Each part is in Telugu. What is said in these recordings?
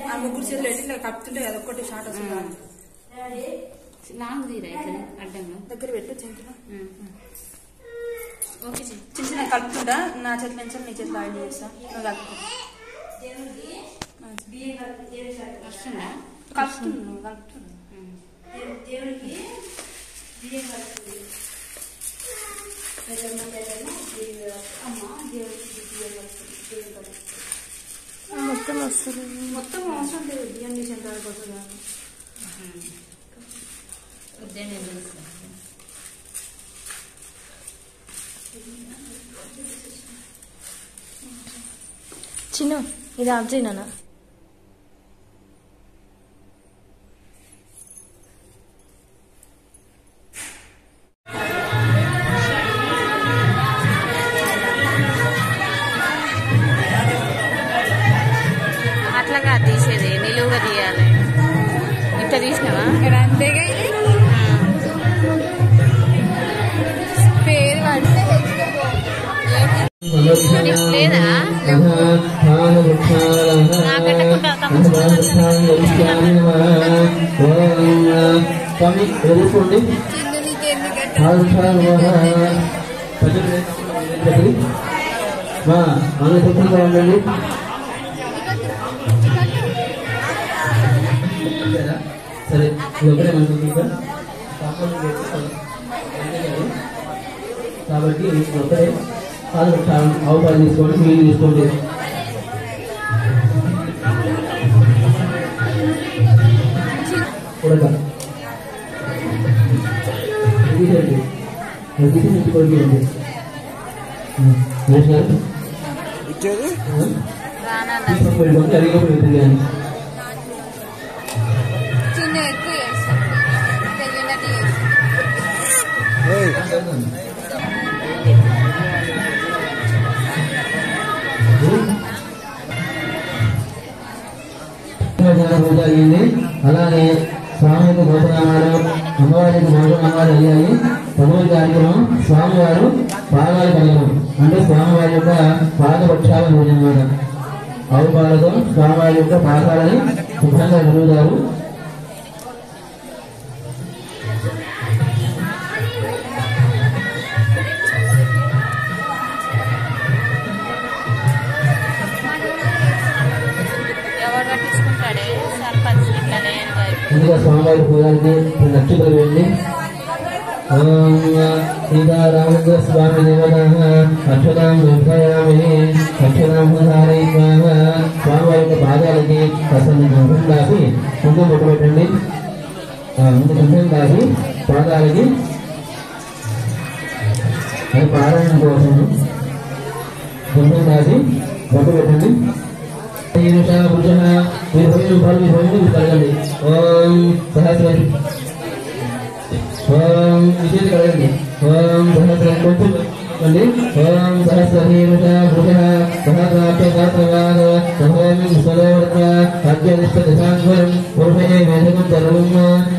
ఆ ముగ్గురు చేతులు ఎట్టి కప్పుతుంటే అదొక్కటి షార్ట్ వస్తుంది లాంగ్ తీరా అడ్డంగా దగ్గర పెట్టు చెంచులో ఓకే చిన్న చిన్న కలుపుతుంటా నా చేతులు నుంచి నీ చేతులు ఆయిల్ చేస్తా వస్తుందా కలుపుతున్నా దేవుడికి బియ్యం కలుపుతుంది అమ్మ దేవుడికి బియ్యం కలుపుతుంది బియ్యం కలుపుతుంది మొత్తం వస్తుంది మొత్తం అవసరం లేదు బియ్యం చేసిన తర్వాత వస్తుంది ఉద్యానం చిన్న ఇది ఆఫ్ చేయనా అట్లాగా తీసేది నిలువుగా తీయాలి ఇట్లా తీసినావా అంతేగా పేరు లేదా సరే కాబట్టి ఒకటే ఆవు పాలు తీసుకోండి నీళ్ళు తీసుకోండి ఉడక తీసేయండి తీసి కొడుకేయండి అడిగిపోయింది కానీ చిన్న ఎక్కువ జరిగింది. అలానే స్వామికి భోజనాలు అమ్మవారికి భోజనాలు అయ్యాయి. తదుపరి కార్యక్రమం స్వామివారు పాదాలు కలగడం అంటే స్వామివారి యొక్క పాదపక్షాల భోజనం అన్నమాట. ఆవు పాలతో స్వామివారి యొక్క పాదాలని శుభ్రంగా కలుగుతారు. ముందుగా స్వామివారి పూజానికి నక్షత్రం వెళ్ళి సీతారామచంద్ర స్వామి దేవత అక్షరాం నిర్భయామి అక్షరాం స్వామివారి యొక్క పాదాలకి అసలు గంధం రాసి ముందు బొట్టు పెట్టండి. ముందు గంధం రాసి పాదాలకి అది పారాయణ కోసం గంధం రాసి బొట్టు పెట్టండి. కలగండి. ఓం సహస్రం ఓం విజయ్ కలగండి. ఓం సహస్రం కొంచెం అండి. ఓం సహస్రహీరుష భుజ సహస్రాక్షరాత్రవాద సహోమి సరోవర్త అద్యనిష్ట దశాంగరం పురుషే వేదకం తరుణం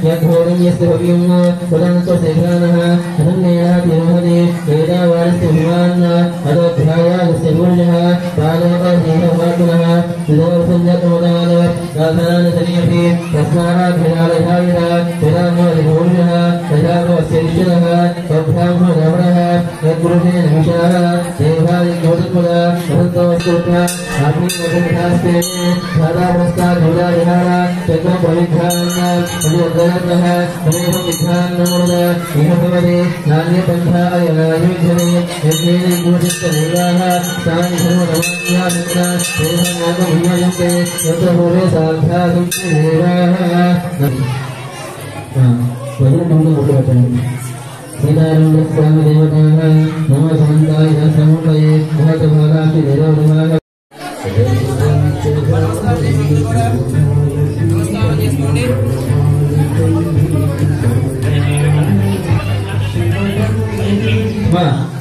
యద్ఘోరం యస్య భవ్యం పురాణస్వ శేఖరానః అనన్యయా తిరుమతి వేదావారస్య విమాన్న అదోధ్యాయాస్య పూర్ణః ప్రాణవత శ్రీహవాకునః విదోర్సంజతమదాన సాధనాన శరీరపి తస్మారాధ్యాలయాయిత విరామోదిభూషః ప్రజాపస్య రిషినః సభ్యామో రమణః యద్గురుషే నమిషాః దేవాదిజ్యోతిర్ముద వసంతోస్తోత్ర ఆత్మీయమోదమిధాస్తే సాదాపురస్కారముదా విహార చక్రం ప్రవిధ్యాన్న అధివద్దనః సమేహం విధ్యాన్నముద ఇహపవదే నాణ్యపంథాయనాయుధ్యమే యజ్ఞేన జ్యోతిష్ట దేవాః తాని ధర్మరమాణ్యామిత్ర దేహం మోదముయ్యంతే యత్ర పూర్వే సాధ్యాసంతి దేవాః వదిలిమందు ముట్టుపెట్టండి. సీతారామ స్వామి దేవతాః నమ శాంతాయ సముదయే భవత భాగాకి దేవతాః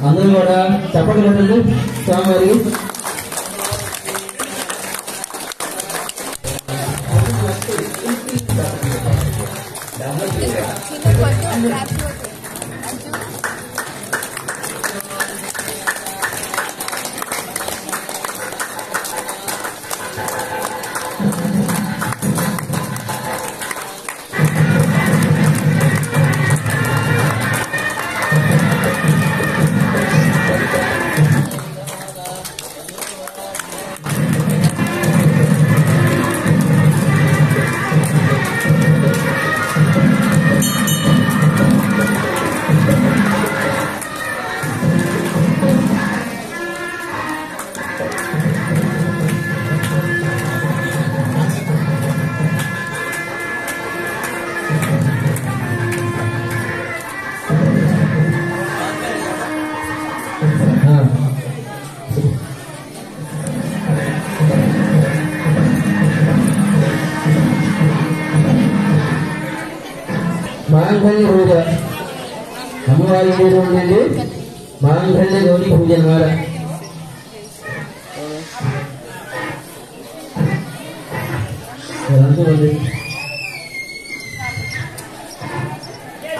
అందరూ కూడా చప్పట్లు కొట్టండి స్వామివారికి. మాంగళ్య పూజ అమ్మవారి పేరు ఉండండి మాంగళ్య గౌరీ పూజ అన్నమాట.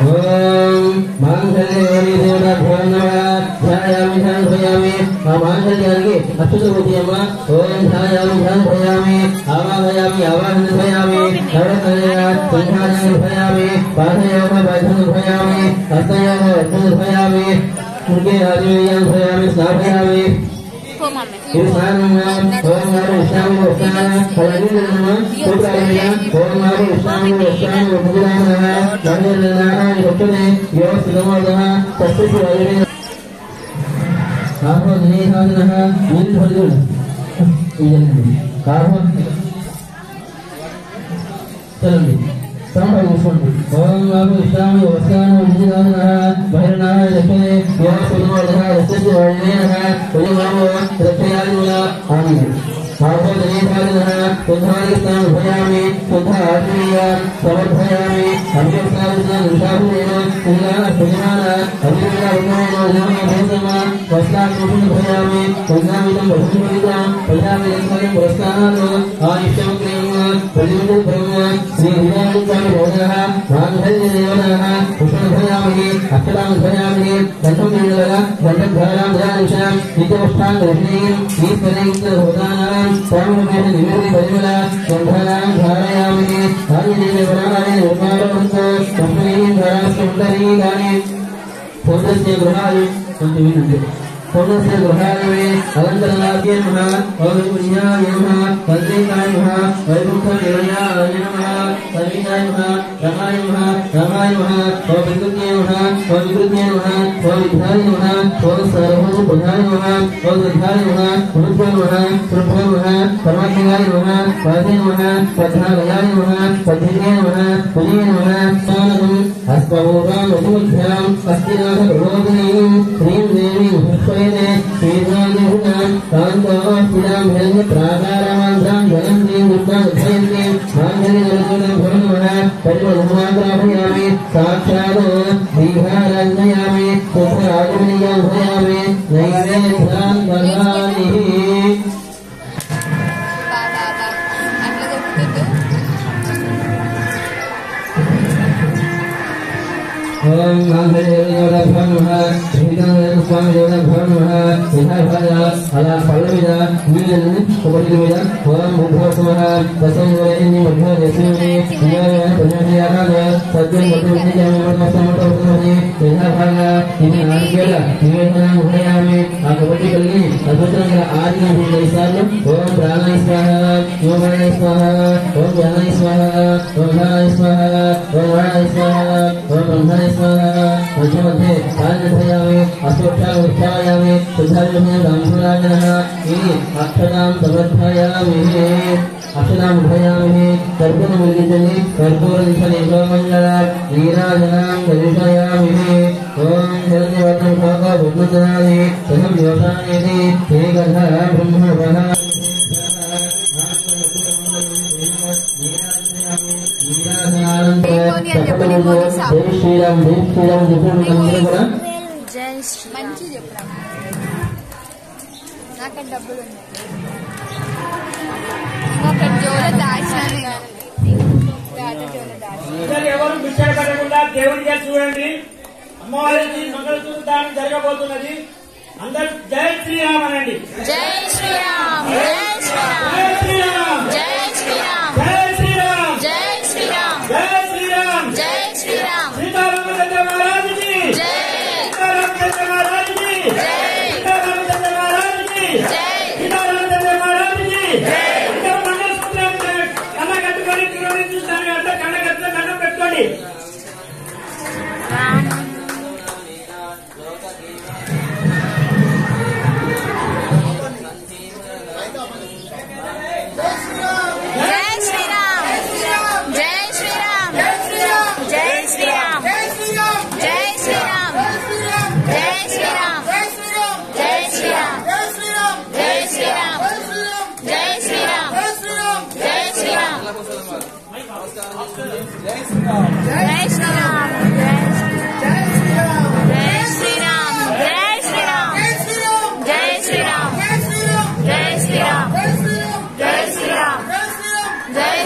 ఓం మాంగళ్య గౌరీ దేవతాభ్యో నమః ధ్యాయామి ధ్యానయామి ఆ మాంగళ్యానికి అక్షత పూజయమ్మ. ఓం ధ్యాయామి ధ్యానయామి ఆవాహయామి ఆవాహనయామి నవరత్నయ సంధ్యాయామి పాదయోగ పాదయామి హస్తయోగ హస్తయామి ముఖే ఆదివ్యాయామి స్నాపయామి ఇది స్నానమా. ఓం నామ విష్ణామి వస్తాన ఫలనిర్ణమ సూత్రాయ ఓం నామ విష్ణామి వస్తాన ఉపజానః ధన్యనాః భక్తనే యోగసుగమదః తస్సు వైరే ఆహో నిహానః నిల్భదుల్ ఇయన్ని కాహో చలండి సంభవిస్తుంది. ఓం నామ విష్ణామి వస్తాన ఉపజానః భైరనాః లక్ష్మణే యోగసుగమదః తస్సు వైరేనః ఉయమామో రక్షయాలిముల ఆమేన్. ఆహో నిహానః సుధారిస్తాం భయామి సుధా ఆత్మీయ సమర్పయామి అభ్యర్థాన నిషాభునేన కుంగాన సుజమాన అభివృద్ధ ఉన్మయన భేసమ వస్త్రాకుషుణ భయామి కుంగామితం బహుమతితం ప్రజామి లక్ష్మణం పురస్కారాలు ఆయుష్యం క్రేమ ప్రతివిధ బ్రహ్మ శ్రీ వినాయకామి భోజనః మాంగళ్య దేవనః కుషణ భయామి అక్షరాం భయామి దంతం మండల దండధారాం ధ్యానిషాం నిత్యవష్టాం దర్శనీయం ఈశ్వరైక భోజనానాం స్వామిమేష నివేది పరిమళ గంధానాం ధారయామి ఆదిదేవ వరాణి నిర్మాణంతో లక్ష్మీం ధారాస్సుందరీ గాని పూర్ణస్య గృహాలు కొంచెం వినండి. పూర్ణస్య గృహాలమే అలంకరణాభ్యే నమః ఓం పుణ్యాయ నమః పంచేకాయ నమః వైకుంఠ నిలయాయ నమః సవితాయ నమః రమాయ నమః రామాయ నమః ఓం వికృత్యై నమః ఓం వికృత్యై నమః ఓం విద్యాయ నమః ఓం సర్వభూతాయ నమః ఓం సిద్ధాయ నమః పురుషాయ నమః పురుషాయ నమః పరమాత్మయాయ నమః వాదే నమః పద్మాలయాయ నమః పద్మినే నమః పుణ్యే నమః స్వాగతం అస్పూర్వాం వసుభ్యాం అస్తినాథ ప్రబోధినీం శ్రీం దేవీం పుష్పేనే శ్రీర్వాదిహుతాం కాంతోస్తిరాం హిరణ్య ప్రాకారామాంధ్రాం జయంతీం దుర్గాం ఉద్ధయంతీం మాంగళ్యగలగోళం భవనమః పరిమళమాగ్రాభయామి సాక్షాత్ దీఘారాజ్ఞయామి పుత్రాగమనీయం భయామి నైవేద్యాన్ దదామి. ఓం మాంగళ్య దేవతాభ్యో నమః శ్రీరామ స్వామి దేవతాభ్యో నమః విధాయ అలా పళ్ళ మీద నీళ్ళని ఒకటి మీద ఓం భూభోస్మః దశైని మధ్య దశైని విజయ ప్రజాయాన సత్యం మధ్యమియామి మధ్యమస్తమతోని విధాయ ఇది నాలుగేళ్ళ నివేదన ఉదయామి ఆ ఒకటి కలిగి అద్భుతంగా 6 సార్లు ఓం ప్రాణాయ స్వాహ ఓం ప్రాణాయ స్వాహ ఓం జ్ఞానాయ స్వాహ ఓం జ్ఞానాయ స్వాహ ఓం వాణాయ స్వాహ ఓం బ్రహ్మాయ మధ్య మధ్య ధ్యాయామి అష్టోక్షాయామి శుద్ధాయ ఇది అక్షరాం సమర్థయామి అక్షరాం ఉభయామి కర్పూరం వెలిగించండి కర్పూర దిశ నీరాజనాం దర్శయామి. ఓం హిరణ్యవర్ణం శాఖ బుద్ధనాది సహం యోగానేది ఏకధ బ్రహ్మ జై శ్రీరామ్ జై శ్రీరామ్ చెప్పండి కూడా జై శ్రీ మంచి చెప్పరా నాకు డబ్బులు ఎవరు విచారపడకుండా దేవుడిగా చూడండి. అమ్మవారికి మంగళసూత్రం జరగబోతున్నది. అందరూ జై శ్రీరామ్ అనండి. జై శ్రీరామ్ జై శ్రీరామ్ జై శ్రీరామ్ జై శ్రీరామ్ జై శ్రీరామ్ జై శ్రీరామ్ జై శ్రీరామ్ సీతారామచంద్ర మహారాజుకి జై సీతారామచంద్ర మహారాజుకి జై సీతారామచంద్ర మహారాజుకి జై సీతారామచంద్ర మహారాజుకి జై. అందరూ మంగళసూత్రం కళ్ళ కట్టుకొని కిలోని చూస్తాను అంటే కళ్ళ కట్టుకొని దండం పెట్టుకోండి. జై శ్రీరామ్.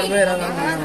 అక్కడ పోయి